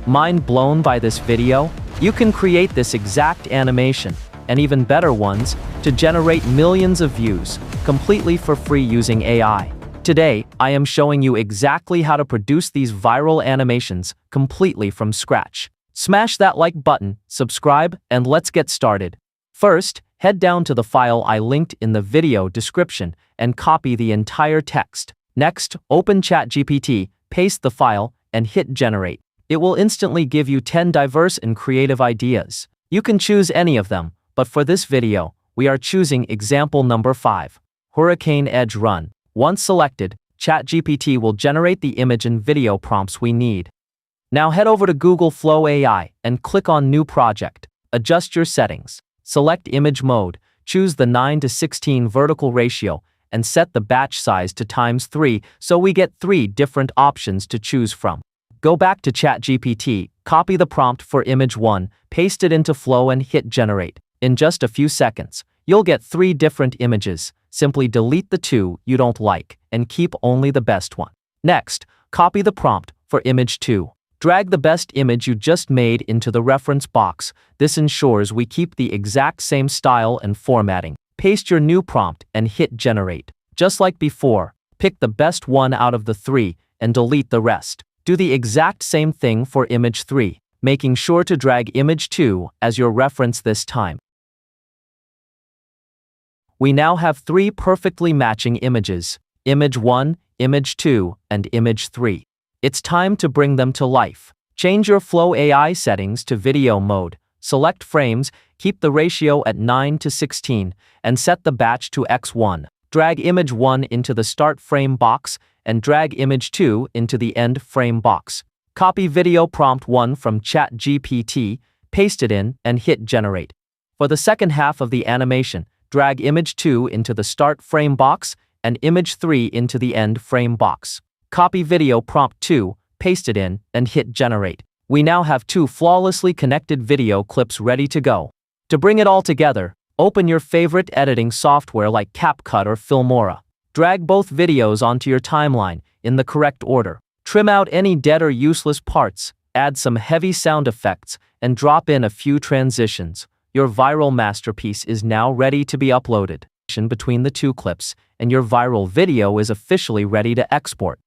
Mind blown by this video? You can create this exact animation, and even better ones, to generate millions of views, completely for free using AI. Today, I am showing you exactly how to produce these viral animations completely from scratch. Smash that like button, subscribe, and let's get started. First, head down to the file I linked in the video description and copy the entire text. Next, open ChatGPT, paste the file, and hit generate. It will instantly give you 10 diverse and creative ideas. You can choose any of them, but for this video, we are choosing example number 5, Hurricane Edge Run. Once selected, ChatGPT will generate the image and video prompts we need. Now head over to Google FlowAI and click on New Project. Adjust your settings. Select Image Mode, choose the 9:16 vertical ratio, and set the batch size to ×3 so we get 3 different options to choose from. Go back to ChatGPT, copy the prompt for image 1, paste it into Flow and hit generate. In just a few seconds, you'll get 3 different images. Simply delete the 2 you don't like and keep only the best one. Next, copy the prompt for image 2. Drag the best image you just made into the reference box. This ensures we keep the exact same style and formatting. Paste your new prompt and hit generate. Just like before, pick the best one out of the 3 and delete the rest. Do the exact same thing for image 3, making sure to drag image 2 as your reference this time. We now have 3 perfectly matching images: image 1, image 2, and image 3. It's time to bring them to life. Change your FlowAI settings to video mode, select frames, keep the ratio at 9:16, and set the batch to x1. Drag image 1 into the start frame box and drag image 2 into the end frame box. Copy video prompt 1 from ChatGPT, paste it in, and hit generate. For the second half of the animation, drag image 2 into the start frame box and image 3 into the end frame box. Copy video prompt 2, paste it in, and hit generate. We now have 2 flawlessly connected video clips ready to go. To bring it all together, open your favorite editing software like CapCut or Filmora. Drag both videos onto your timeline in the correct order. Trim out any dead or useless parts, add some heavy sound effects, and drop in a few transitions. Your viral masterpiece is now ready to be uploaded. Between the 2 clips, and your viral video is officially ready to export.